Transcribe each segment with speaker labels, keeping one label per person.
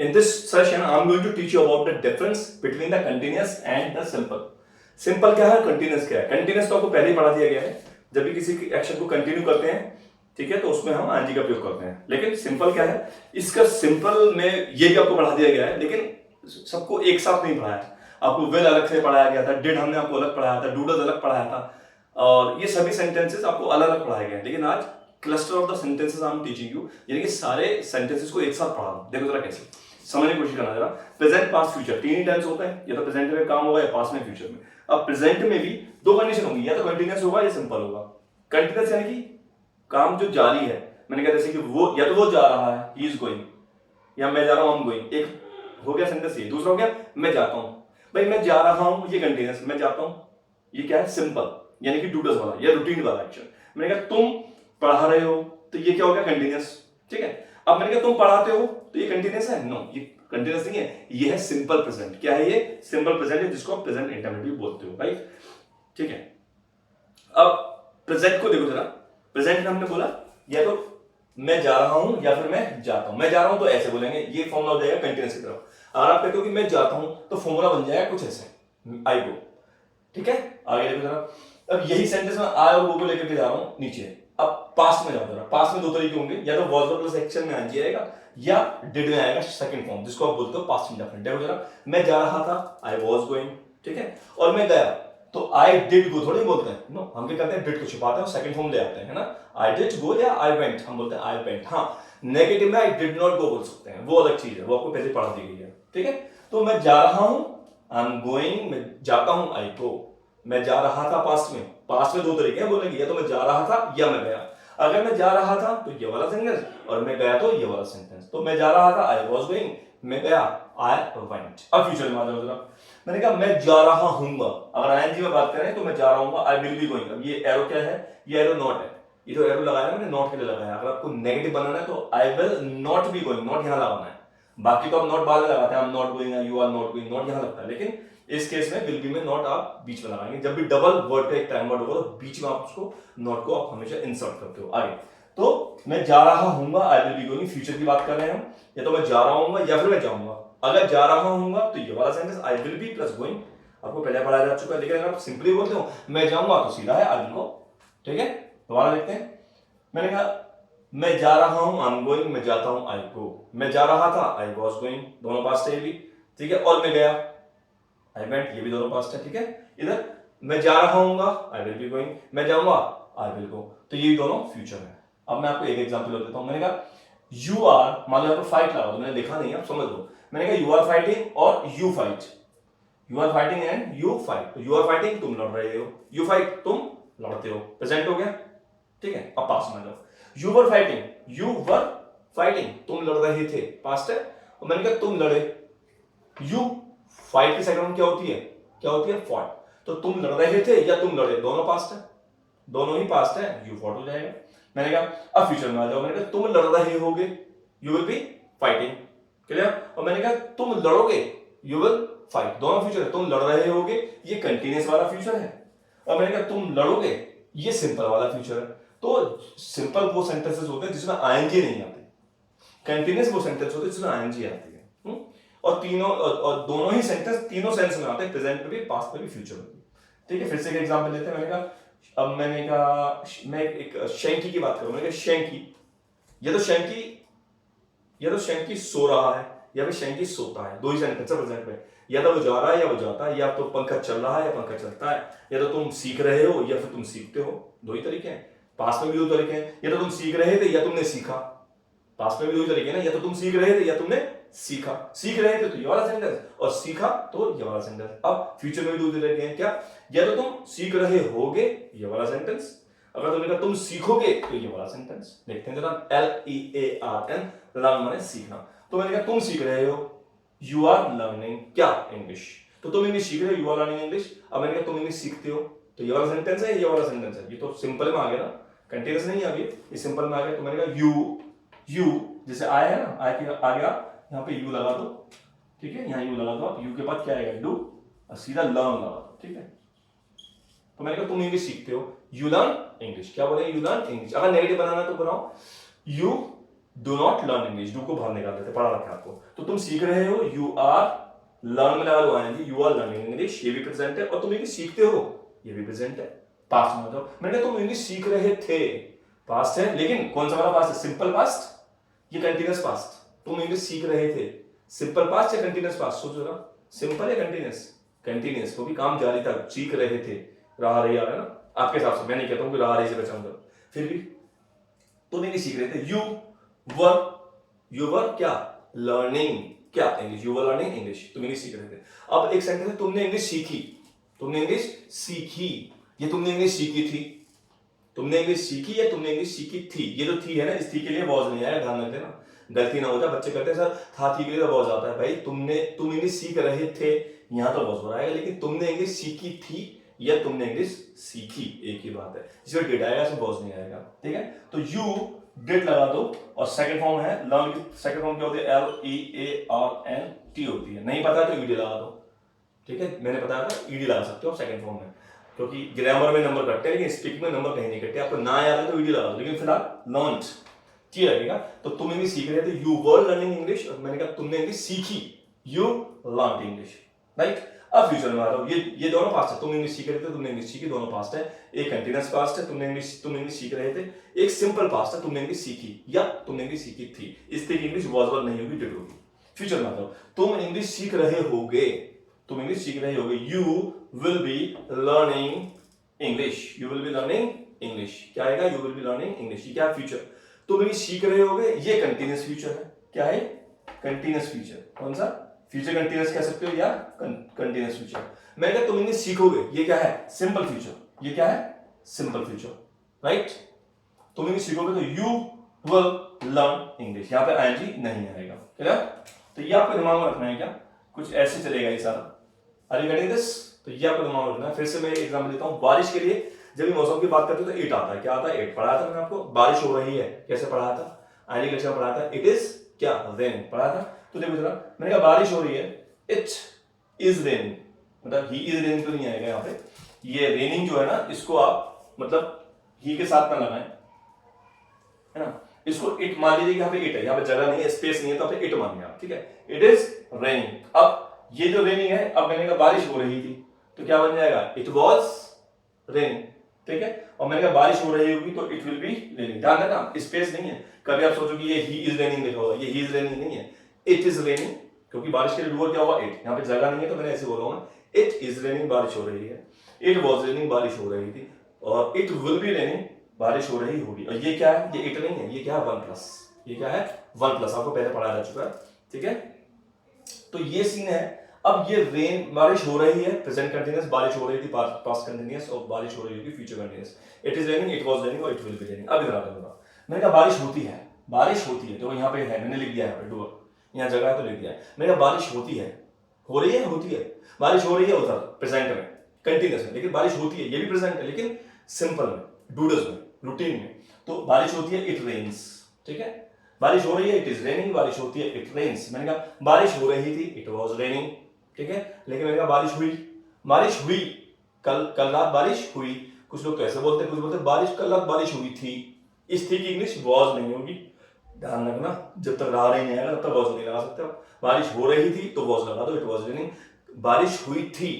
Speaker 1: In this session, I'm going to teach you about the difference between the continuous and the simple. Simple क्या है, continuous क्या है? Continuous तो आपको पहले ही पढ़ा दिया गया है. जब भी किसी एक्शन को कंटिन्यू करते हैं, ठीक है, तो उसमें हम आंजी का प्रयोग करते हैं. लेकिन सिंपल क्या है, इसका सिंपल में ये भी आपको पढ़ा दिया गया है, लेकिन सबको एक साथ नहीं पढ़ाया. आपको विल अलग से पढ़ाया गया था, डिड हमने आपको अलग पढ़ाया था, डूडज अलग पढ़ाया था, और ये सभी सेंटेंसेस आपको अलग अलग पढ़ाए गए हैं. लेकिन आज cluster of the sentences I am teaching you, यानी कि सारे सेंटेंसेस को एक साथ पढ़ा दूं. देखो जरा कैसे समझने की कोशिश करना जरा. प्रेजेंट, पास्ट, फ्यूचर तीन ही टेंस होते हैं. या तो प्रेजेंट में काम होगा या पास्ट में, फ्यूचर में. अब प्रेजेंट में भी दो कंडीशन होंगी, या तो कंटिन्यूअस होगा या सिंपल होगा. कंटिन्यूअस यानी कि काम जो जारी है. मैंने कहा जैसे कि वो या तो वो जा रहा है, ही इज गोइंग, या मैं जा रहा हूं, आई एम गोइंग. एक हो गया सेंटेंस ये. दूसरा हो गया मैं जाता हूं. भाई मैं जा रहा हूं, ये कंटिन्यूअस. मैं जाता हूं, ये क्या है, सिंपल, यानी कि डूडस वाला या रूटीन वाला एक्शन. मैंने कहा तुम पढ़ा रहे हो, तो ये क्या हो गया, कंटिन्यूअस. ठीक है. अब मैंने कहा तुम पढ़ाते हो, तो ये कंटिन्यूअस है? नो, ये कंटिन्यूअस नहीं है. ये है सिंपल प्रेजेंट. क्या है ये? सिंपल प्रेजेंट है, जिसको आप प्रेजेंट इंडेफिनिट बोलते हो. राइट. ठीक है. अब प्रेजेंट को देखो जरा. प्रेजेंट में हमने बोला या तो मैं जा रहा हूं या फिर मैं जाता हूं. मैं जा रहा हूं तो ऐसे बोलेंगे, ये फॉर्मूला हो जाएगा कंटिन्यूअस की तरफ. अगर आप कहते हो कि मैं जाता हूं, तो फॉर्मूला बन जाएगा कुछ ऐसे, आई गो. ठीक है. आगे देखो जरा. अब यही सेंटेंस में आई और गो को लेकर के जा रहा हूं नीचे. अब पास्ट में जाओ जरा. पास्ट में दो तरीके होंगे, या तो वाज प्लस एक्शन में आंजी आएगा, या डिड में आएगा सेकंड फॉर्म, जिसको आप बोलते हो पास्ट इंडेफिनिट. देखो जरा. मैं जा रहा था, आई वाज गोइंग. ठीक है. और मैं गया, तो आई डिड गो थोड़ी बोलते हैं. नो, हम क्या करते हैं, डिड को छुपाते हैं और सेकंड फॉर्म ले आते हैं, है ना. आई डिड गो या आई वेंट, हम बोलते हैं आई वेंट. हाँ, नेगेटिव में आई डिड नॉट गो बोल सकते हैं, वो अलग चीज है, वो आपको पहले पढ़ा दी गई है. ठीक है. तो मैं जा रहा हूं, आई एम गोइंग. मैं जाता हूं, आई गो. मैं जा रहा था पास्ट में. पास्ट में दो तरीके हैं बोलेंगे, या तो मैं जा रहा था या मैं गया. अगर मैं जा रहा था तो ये वाला सेंटेंस, और मैं गया तो ये वाला सेंटेंस. तो मैं जा रहा था, आई वाज गोइंग. मैं गया, आई वेंट. अब फ्यूचर में आ जाओ जरा. मैंने कहा मैं जा रहा हूंगा. अगर आईएनजी में बात करें तो मैं जा रहा हूंगा, आई विल बी गोइंग. अब ये एरो क्या है, ये एरो नॉट है. ये तो एरो लगाया मैंने नॉट के लिए लगाया. अगर आपको नेगेटिव बनाना है तो I will not be going, not यहां लगाना है. बाकी तो आप नॉट बाद में लगाते हैं, I am not going, you are not going, not यहां लगता है. लेकिन इस केस में विल बी में नॉट आप बीच में लगाएंगे. जब भी डबल वर्ड का एक टाइम वर्ड होगा, तो बीच में आप उसको नॉट को आप हमेशा इंसर्ट करते हो. आगे तो मैं जा रहा हूंगा, I will be going, future की बात कर रहे हैं हम. या तो मैं जा रहा हूंगा या फिर मैं जाऊंगा. अगर जा रहा हूंगा तो ये वाला sentence I will B plus going, आपको पहले पढ़ाया जा चुका है. लेकिन अगर आप सिंपली बोलते हो मैं जाऊंगा, तो सीधा है आई विल गो. ठीक है. दोबारा देखते हैं. मैंने कहा मैं जा रहा हूं, आई एम गोइंग. मैं जाता हूं, आई गो. मैं जा रहा था, आई वाज गोइंग, दोनों पास्ट है ये भी. ठीक है. और मैं गया, आई वेंट, ये भी दोनों पास्ट है. ठीक है. इधर मैं जा रहा हूंगा, आई विल बी गोइंग. मैं जाऊंगा, आई विल गो. तो ये दोनों फ्यूचर है. अब मैं आपको एक एग्जांपल देता हूं. मैंने कहा यू आर, मान लो यहाँ पर फाइट लगा, तो मैंने लिखा नहीं है, आप समझ लो. मैंने कहा यू आर फाइटिंग और you fight. You are fighting and you fight. तो यू आर फाइटिंग, तुम लड़ रहे हो. यू फाइट, तुम लड़ते हो. प्रेजेंट हो गया. ठीक है. अब पास्ट में जाओ. You were fighting, you were fighting, तुम लड़ रहे थे, पास्ट है. और मैंने कहा तुम लड़े. यू फाइट की सेकंड क्या होती है, क्या होती है, फॉट. तो तुम लड़ रहे थे या तुम लड़े, दोनों पास्ट है, दोनों ही पास्ट है. यू फॉट हो जाएगा. मैंने कहा अब फ्यूचर में आ जाओ. मैंने कहा तुम लड़ रहे होगे, you will be fighting. Clear. और मैंने कहा तुम लड़ोगे, यू विल फाइट. दोनों फ्यूचर है. तुम लड़ रहे होगे, ये कंटिन्यूअस वाला फ्यूचर है. और मैंने कहा तुम लड़ोगे, ये सिंपल वाला फ्यूचर है. तो सिंपल वो सेंटेंसेस होते हैं जिसमें आईएनजी नहीं आती. कंटिन्यूअस वो सेंटेंस होते हैं जिसमें आईएनजी आती है. और तीनों और दोनों ही सेंटेंस तीनों सेंस में आते हैं, प्रेजेंट में भी, पास्ट में भी, फ्यूचर में भी. ठीक है. फिर से एक एग्जांपल लेते हैं. मैंने कहा मैं एक शैंकी की बात करूं. मैंने कहा शैंकी, या तो शैंकी सो रहा है या फिर शैंकी सोता है. दो ही सेंटेंस है प्रेजेंट में. या तो वो जा रहा है या वो जाता है, या तो पंखा चल रहा है या पंखा चलता है, या तो तुम सीख रहे हो या फिर तुम सीखते हो. दो ही तरीके हैं. पास्ट में भी दो तरीके हैं. या तो तुम सीख रहे थे या तुमने सीखा. पास्ट में भी दो ही तरीके हैं ना. या तो तुम सीख रहे थे या तुमने सीखा. सीख रहे थे तो ये वाला सेंटेंस, और सीखा तो ये वाला सेंटेंस. अब फ्यूचर में भी दो तरीके हैं. क्या? या तो तुम सीख रहे होगे, ये वाला सेंटेंस. अगर तुमने कहा तुम सीखोगे, तो ये वाला सेंटेंस. देखते हैं जरा. LEARN, लर्न माने सीखना. तो मैंने कहा तुम सीख रहे हो, यू आर लर्निंग क्या, इंग्लिश. तो तुम इंग्लिश सीख रहे हो, यू आर लर्निंग इंग्लिश. अब मैंने कहा तुम इंग्लिश सीखते हो, तो ये वाला सेंटेंस है, ये वाला सेंटेंस है. ये तो सिंपल में आ गया ना, कंटीन्यूअस नहीं आ गया, ये सिंपल में आ गया. तो मैंने कहा यू जैसे आया है ना, आय के आ गया, यहाँ पे यू लगा दो. ठीक है. यहाँ यू लगा दो. आप यू के बाद क्या आएगा, डू, और सीधा लर्न लगा दो. ठीक है. तो मैंने कहा तुम इंग्लिश सीखते हो, यू लर्न इंग्लिश. क्या बोले, यू लर्न इंग्लिश. अगर नेगेटिव बनाना है तो बनाओ you do not learn English. Do को बाहर निकाल देते, पढ़ा रखा है आपको. तो तो तुम सीख रहे हो, यू आर, लर्न में लगा दो आएंगे, यू आर लर्निंग इंग्लिश, ये भी प्रेजेंट है, और तुम इंग्लिश सीखते हो, ये भी प्रेजेंट है। पास्ट में बताओ, मैंने कहा तुम इंग्लिश सीख रहे थे, पास्ट है, लेकिन कौन सा वाला पास्ट है, सिंपल पास्ट, ये कंटिन्यूअस पास्ट। तुम इंग्लिश सीख रहे थे, सिंपल पास्ट या कंटिन्यूअस पास्ट, सोचो ना, सिंपल या कंटिन्यूअस, कंटिन्यूअस, क्योंकि काम जारी था, सीख रहे थे, रहा रही आ रहा है ना आपके हिसाब से, मैं नहीं कहता हूँ कि रहा रही से बचाऊंगा, फिर भी तुम इंग्लिश सीख रहे थे, यू वर क्या, लर्निंग क्या, English, you were learning English, तुम इंग्लिश सीख रहे थे। अब एक सेंटेंस है, तुमने इंग्लिश सीखी, तुमने इंग्लिश सीखी, ये तुमने इंग्लिश सीखी थी, तुमने इंग्लिश सीखी या तुमने इंग्लिश सीखी थी, ये जो थी है ना, इस थी के लिए वॉज नहीं आया, ध्यान रख देना, गलती ना हो जाए, बच्चे कहते हैं सर था थी के लिए वॉज आता है, भाई तुम इंग्लिश सीख रहे थे, यहां तो वॉज आएगा, लेकिन तुमने इंग्लिश सीखी थी या तुमने इंग्लिश सीखी, एक ही बात है, इसमें डिड आएगा, इसमें वॉज नहीं आएगा, ठीक है। तो यू डिड लगा दो, और सेकंड फॉर्म है लर्न की, सेकंड फॉर्म क्या होती है, LEARNT होती है, नहीं पता तो ईडी लगा दो, ठीक है, मैंने बताया था ईडी लगा सकते हो सेकंड फॉर्म में, क्योंकि ग्रामर में नंबर कटते हैं, लेकिन स्पीकिंग में नंबर कहीं नहीं कटते, आपको ना याद है तो ईडी लगा दो, लेकिन फिलहाल लर्नड ठीक लगेगा। तो तुम इंग्लिश सीख रहे थे, यू वर लर्निंग इंग्लिश, और मैंने कहा तुमने इंग्लिश सीखी, यू लर्नड इंग्लिश, राइट। अब फ्यूचर में आ रहा हूं, ये दोनों पास्ट है, तुम इंग्लिश सीख रहे थे, तुमने इंग्लिश सीखी, दोनों पास्ट है, एक कंटीन्यूअस पास्ट है, तुम इंग्लिश सीख रहे थे, एक सिंपल पास्ट है, तुमने इंग्लिश सीखी या तुमने इंग्लिश सीखी थी, इससे इंग्लिश वॉज वर नहीं होगी, डिड होगी। फ्यूचर में आ रहा हूं, तुम इंग्लिश सीख रहे होगे, तुम इंग्लिश सीख रहे होगे, you will be learning English, you will be learning English, क्या आएगा, you will be learning English, ये क्या है, फ्यूचर, तुम इंग्लिश सीख रहे होगे, ये कंटीन्यूअस फ्यूचर है, क्या है, कंटीन्यूअस फ्यूचर, कौन सा, फ्यूचर कंटीन्यूअस कह सकते हो या कंटीन्यूअस फ्यूचर। मैंने कहा तुम इंग्लिश सीखोगे, ये क्या है, सिंपल फ्यूचर, ये क्या है, सिंपल फ्यूचर, राइट। तुम इंग्लिश सीखोगे तो यू विल लर्न इंग्लिश, यहां पे आईएनजी नहीं आएगा, क्लियर। तो ये आपको दिमाग में रखना है, क्या कुछ ऐसे चलेगा ये सारा, आर यू गेटिंग दिस, तो ये आपको दिमाग में रखना है। फिर से मैं एग्जांपल देता हूं, बारिश के लिए जब भी मौसम की बात करते हो तो इट आता है, क्या आता है, इट, पढ़ाया था मैंने आपको, बारिश हो रही है, कैसे पढ़ाया था, आईनी लेक्चर में पढ़ाया था, इट इज क्या, रेन, पढ़ाया था। तो देखो जरा, मैंने कहा बारिश हो रही है, इट इज रेनिंग, मतलब ही इज रेनिंग तो नहीं आएगा यहाँ पे, ये रेनिंग जो है ना, इसको आप मतलब ही के साथ ना लगाएं, है ना, इसको इट मान लीजिए, यहाँ पे इट है, यहाँ पे जगह नहीं है, स्पेस नहीं है, तो आप इट मान लिया, ठीक है, इट इज रेनिंग। अब ये जो रेनिंग है, अब मैंने कहा बारिश हो रही थी, तो क्या बन जाएगा, इट वॉज रेनिंग, ठीक है। और मैंने कहा बारिश हो रही होगी तो इट विल बी रेनिंग, ध्यान रखना स्पेस नहीं है, कभी आप सोचो कि ये ही इज रेनिंग लिखा होगा, ये ही इज रेनिंग नहीं है, इट इज रेनिंग, क्योंकि बारिश के लिए डूअर क्या होगा, इट, यहाँ पे जगह नहीं है तो मैंने ऐसे बोला हूँ, इट इज रेनिंग, बारिश हो रही है, इट वॉज रेनिंग, बारिश हो रही थी, और इट विल बी रेनिंग, बारिश हो रही होगी। और ये क्या है, ये इट नहीं है, ये क्या है, वन प्लस, ये क्या है, वन प्लस, आपको पहले पढ़ाया जा चुका है, ठीक है। तो ये सीन है। अब ये रेन, बारिश हो रही है, प्रेजेंट कंटिन्यूअस, बारिश हो रही थी पास्ट कंटिन्यूअस, और बारिश हो रही होगी future continuous, it is raining, it was raining और इट विल बी रेनिंग। अब इधर आता हूं, मैंने कहा बारिश होती है, बारिश होती है, तो यहाँ पे है, मैंने लिख दिया है, यहाँ पे डूअर, यहाँ जगह है तो लिख दिया है, मैंने कहा बारिश होती है, हो रही है, होती है, बारिश हो रही है उधर प्रेजेंट में, कंटिन्यूअस में, लेकिन बारिश होती है, ये भी प्रेजेंट है, लेकिन सिंपल में, डूडल्स में, रूटीन में। तो बारिश होती है, इट रेन्स, ठीक है, बारिश हो रही है, इट इज रेनिंग, बारिश होती है, इट रेन्स। मैंने कहा बारिश हो रही थी, इट वाज रेनिंग, ठीक है, लेकिन मैंने कहा बारिश हुई, बारिश हुई, कल रात बारिश हुई, कुछ लोग कैसे बोलते हैं, कुछ बोलते हैं बारिश कल रात बारिश हुई थी, इस थी की इंग्लिश वाज नहीं होगी, ध्यान रखना, जब तक रहा नहीं आएगा तब तक वाज नहीं लगा सकते। बारिश हो रही थी तो वाज लगा दो, इट वाज रेनिंग, बारिश हुई थी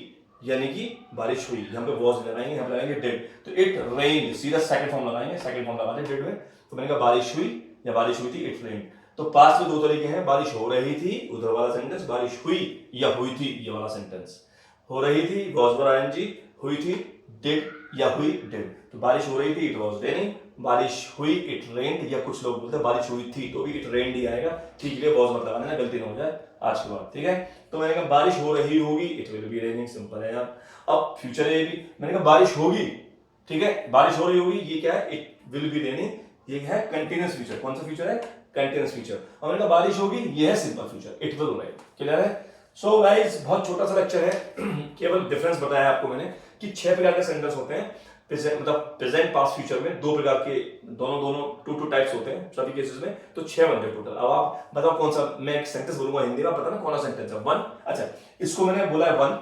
Speaker 1: यानी कि बारिश हुई, यहाँ पे वाज लगाएंगे, यहाँ पे लगाएंगे डिड, तो इट रेन्ड, सीधा सेकंड फॉर्म लगाएंगे, सेकंड फॉर्म लगा दें डिड में। तो मैंने कहा बारिश हुई या बारिश हुई थी, इट रेन्ड। तो पास्ट में दो तरीके हैं, बारिश हो रही थी उधर वाला सेंटेंस, बारिश हुई या हुई थी ये वाला सेंटेंस। हो रही थी वाज वर आईएनजी, हुई थी डिड या हुई डिड। तो बारिश हो रही थी, इट वाज रेनिंग, बारिश हुई, इट रेन्ड, या कुछ लोग बोलते हैं बारिश हुई थी तो भी इट रेन्ड ही आएगा, ठीक है, वाज मत लगाना ना, गलती ना हो जाए आज के बाद, ठीक है। तो मैंने कहा बारिश हो रही होगी, it will be raining, simple है यार। अब फ्यूचर है ये भी, मैंने कहा बारिश होगी, ठीक है, बारिश हो रही होगी, ये क्या है, इट विल बी रेनिंग, ये है कंटीन्यूअस फ्यूचर, कौन सा फ्यूचर है, कंटीन्यूअस फ्यूचर। और मैंने कहा बारिश होगी, ये है simple future, it will right, clear है। सो गाइस बहुत छोटा सा लेक्चर है, केवल डिफरेंस बताया आपको मैंने कि 6 प्रकार के सेंटेंस होते हैं, मतलब प्रेजेंट पास्ट फ्यूचर में 2 प्रकार के, दोनों टू टाइप्स होते हैं सभी केसेस में, तो 6 बनते टोटल। अब आप बताओ कौन सा, मैं एक सेंटेंस बोलूंगा हिंदी में, पता ना कौन सा सेंटेंस है, वन, अच्छा इसको मैंने बोला है वन,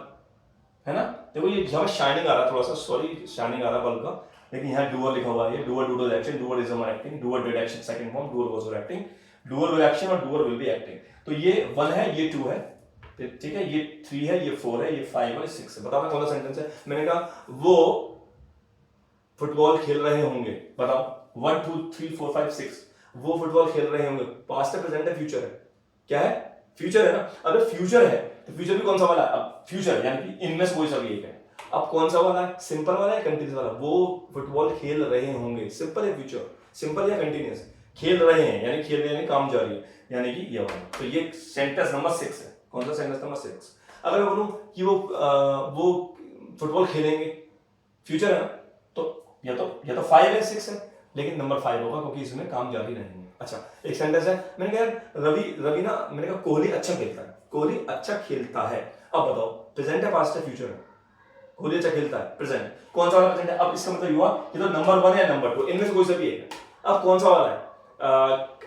Speaker 1: है ना, देखो ये यहाँ शाइनिंग आ रहा है थोड़ा सा, सॉरी शाइनिंग आ रहा है बल्ब का, लेकिन यहाँ डूअर लिखा हुआ है, doer doodle action, doer is acting, doer did action second form, doer was acting, doer will action और डूअर विल बी एक्टिंग। तो ये 1 है, ये 2 है, ठीक है, ये 3 है, ये 4 है, ये 5 है, 6 है। बताओ कौन सा सेंटेंस है? मैंने कहा वो फुटबॉल खेल रहे होंगे। बताओ 1 2 3 4 5 6, वो फुटबॉल खेल रहे होंगे। पास्ट है, प्रेजेंट है, फ्यूचर है? क्या है? फ्यूचर है ना। अगर फ्यूचर है तो फ्यूचर भी कौन सा वाला है? अब फ्यूचर यानी कि इनमें से कोई सा भी एक है। अब कौन सा वाला है? सिंपल वाला है, कंटिन्यूस वाला? वो फुटबॉल खेल रहे होंगे, सिंपल है फ्यूचर, सिंपल या कंटिन्यूस? खेल रहे हैं यानी खेल रहे हैं, काम जारी है, यानी कि ये वाला। तो ये सेंटेंस नंबर 6 है। कौन सा सेंटेंस नंबर 6? अगर मैं बोलूं कि वो फुटबॉल खेलेंगे, फ्यूचर है ना, तो या तो 5 है, 6 है, लेकिन नंबर 5 होगा क्योंकि इसमें काम जारी रहेंगे। अच्छा, एक सेंटेंस है, मैंने कहा रवि ना, मैंने कहा कोहली अच्छा खेलता है, कोहली अच्छा खेलता है। अब बताओ प्रेजेंट है, पास्ट है, फ्यूचर है? कोहली अच्छा खेलता है, प्रेजेंट। कौन सा वाला प्रेजेंट है? अब इसका मतलब हुआ ये तो नंबर 1 है, नंबर 2, इनमें से कोई सा भी एक है। अब कौन सा वाला है?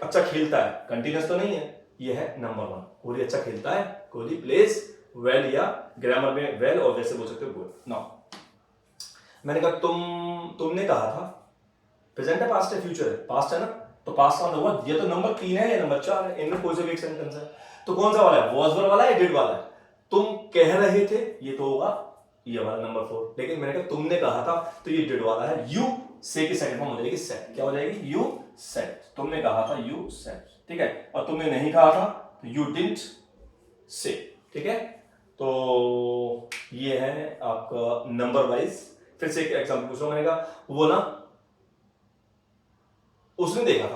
Speaker 1: अच्छा खेलता है, कंटिन्यूस तो नहीं है, ये है नंबर 1। कोहली अच्छा खेलता है, कोहली प्लेज वेल, या ग्रामर में वेल और वैसे बोल सकते हो गुड। नाउ मैंने कहा तुमने कहा था, प्रेजेंट है, पास्ट है, फ्यूचर है? पास्ट है ना, तो पास्ट का मतलब हुआ ये तो नंबर 3 है या नंबर 4 है, इनमें कोई से भी एक सेंटेंस है। तो कौन सा वाला है? वॉज वर वाला है, डिड वाला है? तुम कह रहे थे, ये तो होगा ये वाला नंबर 4। लेकिन मैंने कहा तुमने कहा था, तो ये डिड वाला है। यू से की सेकंड फॉर्म हो जाएगी सेड। क्या हो जाएगी? You said. तुमने कहा था, यू सेड, ठीक है। और तुमने नहीं कहा था तो यू डिडंट से, ठीक है। तो ये है आपका नंबर वाइज। फिर से एक एग्जांपल पूछ रहा हूं। मैंने कहा वो ना, उसने देखा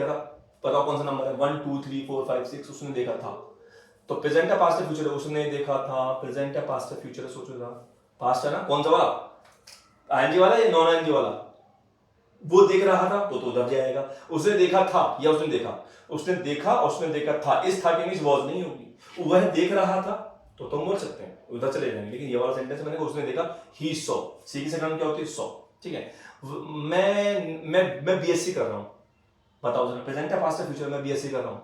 Speaker 1: था, बताओ कौन सा नंबर है? 1 2 3 4 5 6, उसने देखा था। तो प्रेजेंट है, पास्ट है, फ्यूचर है? उसने देखा था, प्रेजेंट है, पास्ट है, फ्यूचर है? सोचो जरा, पास्ट है ना, कौन सा वाला? आईएनजी वाला या नॉन आईएनजी वाला? वो देख रहा था तो उधर जाएगा। उसने देखा था या उसने देखा? उसने देखा और उसने देखा था, इस था की वॉज नहीं होगी। वह देख रहा था तो तुम बोल सकते हैं, उधर चले जाएंगे। लेकिन ये वाला सेंटेंस मैंने उसने देखा, ही सॉ, सी की सेकंड क्या होती है? सॉ, ठीक है। मैं बीएससी कर रहा हूं। बताओ जरा, प्रेजेंट है, पास्ट है, फ्यूचर? मैं बीएससी कर रहा हूं,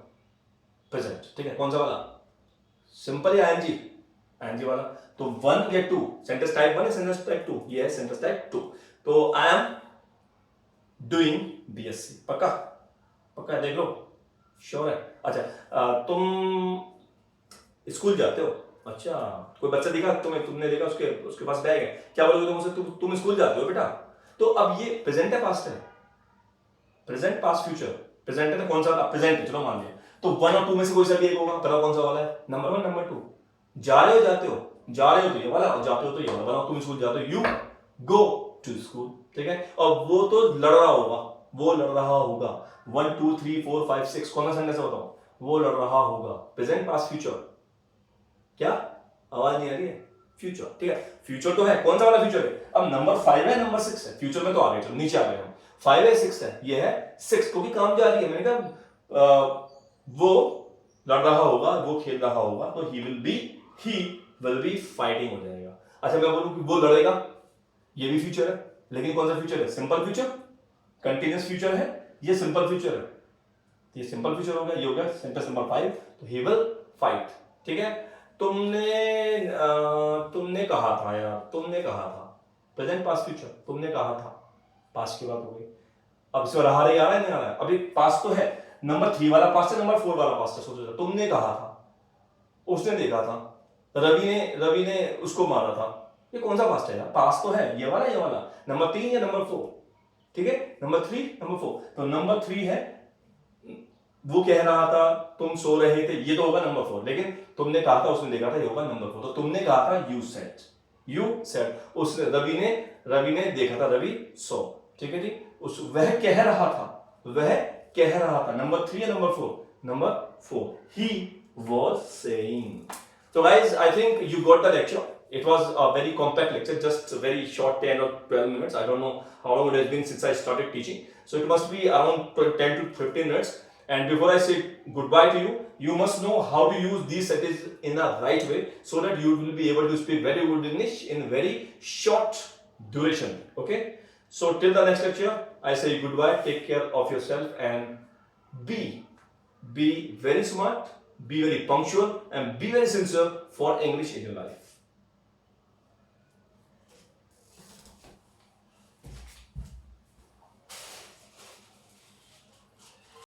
Speaker 1: प्रेजेंट, ठीक है। कौन सा वाला? सिंपल या आईएनजी? आईएनजी वाला। तो 1 या 2, सेंटेंस टाइप 1 है, सेंटेंस टाइप 2? ये है सेंटेंस टाइप 2। तो आई एम डूइंग बीएससी। पक्का? पक्का देख लो, श्योर है? अच्छा, तुम स्कूल जाते हो? अच्छा, कोई बच्चा दिखा तुम्हें, तुमने देखा उसके पास बैग है, क्या बोलोगे तुम उसे? तुम स्कूल जाते हो बेटा? तो अब ये प्रेजेंट है, पास्ट है? Present, past, future. प्रेजेंट है तो कौन सा? प्रेजेंट है, चलो मान लिया। तो 1 और 2 में से कोई सा भी एक होगा। बताओ कौन सा वाला है? Number 1, number 2? जा रहे हो, जाते हो? जा रहे हो तो ये वाला, और जाते हो तो ये वाला। बताओ, तुम स्कूल जाते हो, यू गो टू स्कूल, ठीक है। और वो तो लड़ रहा होगा, वो लड़ रहा होगा। 1 2 3 4 5 6, कौन सा सेंटेंस है बताओ? वो लड़ रहा होगा। Present, past, future? क्या आवाज नहीं आ रही है? फ्यूचर, ठीक है। फ्यूचर तो है, कौन सा वाला फ्यूचर है? अब नंबर 5 है, नंबर 6 है? फ्यूचर में तो आ गए, चलो नीचे आ गए हम। 5 है, 6 है? ये है 6, क्योंकि काम जारी है। मैंने कहा वो लड़ रहा होगा, वो खेल रहा होगा, तो ही विल बी फाइटिंग हो जाएगा। अच्छा, मैं बोलूं कि वो लड़ेगा, ये भी फ्यूचर है, लेकिन कौन सा फ्यूचर है? सिंपल फ्यूचर, कंटिन्यूस फ्यूचर है, ये सिंपल फ्यूचर है। ये सिंपल फ्यूचर हो गया, ये हो गया सेंटेंस नंबर 5। तो ही विल फाइट, ठीक है। तुमने कहा था यार, तुमने कहा था, प्रेजेंट, पास्ट, फ्यूचर? तुमने कहा था, पास्ट की बात हो गई। अब इसमें रहा नहीं आ रहा है, नहीं आ रहा है? अभी पास्ट तो है, नंबर 3 वाला पास्ट है, नंबर 4 वाला पास्ट है। सोचो, तुमने कहा था, उसने देखा था, रवि ने उसको मारा था। ये कौन सा पास्ट है यार? पास्ट तो है, ये वाला नंबर 3 या नंबर 4? ठीक है, नंबर 3, नंबर 4। तो नंबर 3 है, वो कह रहा था, तुम सो रहे थे, ये तो होगा नंबर 4। लेकिन तुमने कहा था, उसने देखा था, ये होगा नंबर 4। तो तुमने कहा था, यू सेड। उसने, रवि ने देखा था, रवि सो, ठीक है जी। वह कह रहा था, नंबर 3 या number 4? Number 4, he was saying. So guys, I think you got the lecture. It was a very compact lecture, just a very short 10 or 12 minutes. I don't know how long it has been since I started teaching. So it must be around 10 to 15 minutes. And before I say goodbye to you, you must know how to use these sentences in a right way, so that you will be able to speak very good English in very short duration. Okay? So till the next lecture, I say goodbye. Take care of yourself and be very smart, be very punctual, and be very sincere for English in your life.